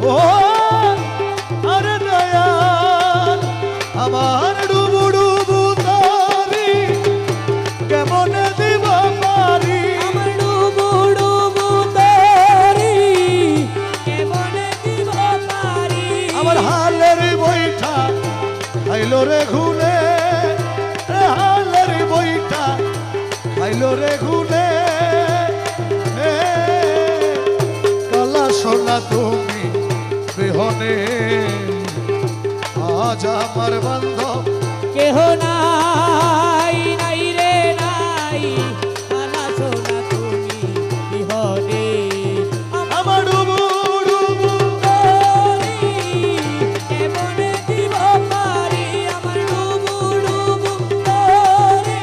ও আরে দয়াল আমার ডুবু ডুবু তারি কেমনে দিব পারি আমার ডুবু ডুবু তারি কেমনে দিব পারি আমার হালের বইটা খাইলো রে ঘুনে হালের বইটা খাইলো রে ঘুনে কালা সোনা তুমি বিহনে আজ আমার বান্ধব কেহ নাই নাই রে নাই কালা সোনা তুমি বিহনে আমার ডুবু ডুবু তারি কেমনে দিব পারি আমার ডুবু ডুবু তারি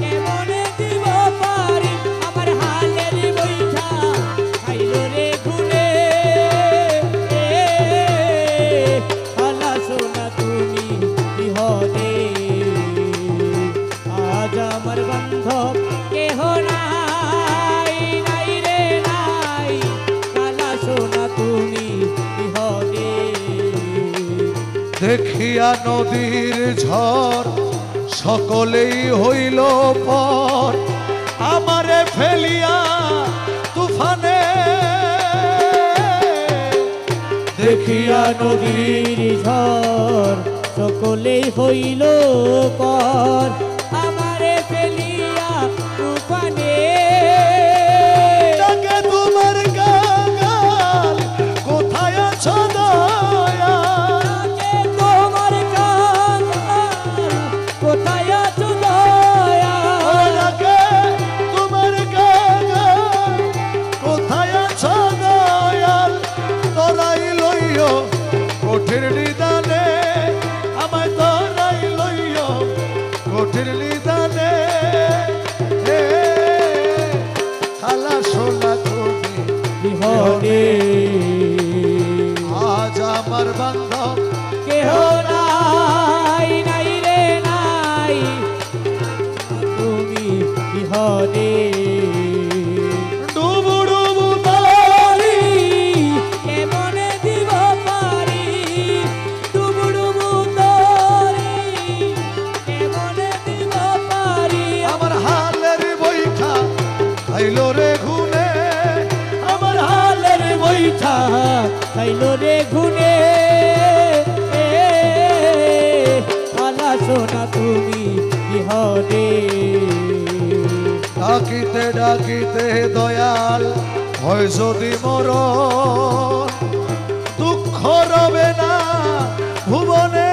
কেমনে দিব পারি আমার হালের বৈঠা খাইলো রে ঘুরে কালা সোনা তুমি বিহনে আজ আমার বান্ধব কেহ নাই নাই রে নাই কালা সোনা তুমি বিহনে দেখিয়া নদীর ঝড় সকলেই হইল পর আমারে ফেলিয়া তুফানে দেখিয়া নদীর ঝড় সকলেই হইল পর আমারে ফেলিয়া তুফানে ডাকে তোমার কাঙাল কোথায় আছো দয়াল ডাকে তোমার কাঙাল কোথায় আছো দয়াল ডাকে তোমার কাঙাল কোথায় আছো দয়াল তোরাই লইও কঠিন নিদানে আমায় তোরাই লইও কঠিন নিদানে খালা সোনা তুমি বিহনে আজ আমার বান্ধব কেহ নাই নাই রে নাই তুমি বিহনে ডুবু ডুবু পারি কেমনে দিব পারি ডুবু ডুবু তারি কেমনে দিব পারি আমার হালের বইটা খাইলো রে ঘুনে আমার হালের বৈঠা খাইলো রে ঘুনে কালা সোনা তুমি বিহনে ডাকিতে ডাকিতে দয়াল হয় যদি মরণ দুঃখ রবে না ভুবনে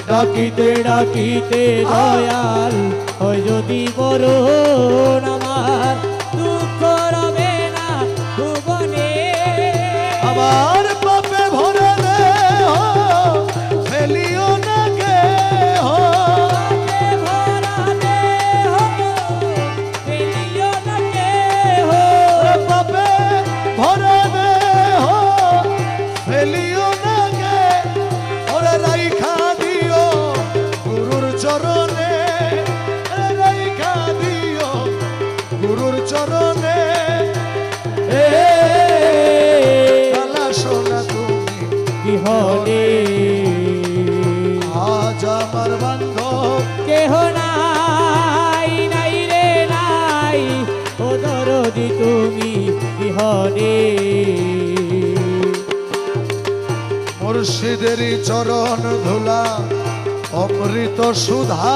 ডাকিতে ডাকিতে দয়াল হয় যদি মরণ আমার দুঃখ রবে না ভুবনে আমার পাপে ভরে দেহ ফেলিও না কেহ পাপে ভরা দেহ ফেলিও না কেহ পাপে ভরে দেহ ফেলিও না কে ওরে রাইখা দিও গুরুর চরণে রাইখা দিও গুরুর চরণে কালা সোনা তুমি বিহনে আজ আমার বান্ধব কেহ নাই নাই রে নাই ও দরদি তুমি বিহনে মুর্শিদেরই চরণ ধুলা অমৃত সুধা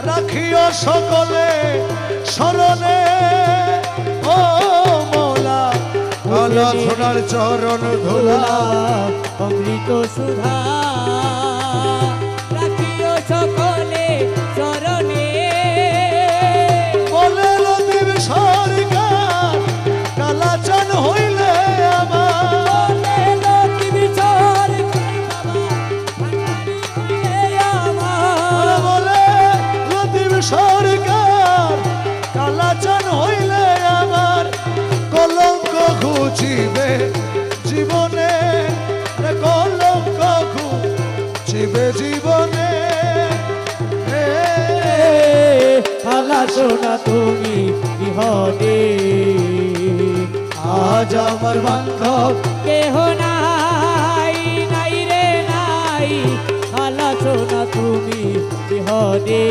রাখিও সকলে স্মরণে ও মৌলা কালা সোনার চরণ ধুলা অমৃত সুধা রাখিও সকলে চরণে বলে লতিফ সরকার কালাচান হইলে আমার বলে লতিফ সরকার বাবা ভান্ডারি হইলে আমার বলে লতিফ সরকার কালাচান হইলে আমার কলঙ্ক ঘুচিবে জীবনে কলঙ্ক ঘুচিবে জীবনে কালা সোনা তুমি বিহনে আজ আমার বান্ধব কেহ নাই নাই রে নাই আলোচনা তুমি বিহনে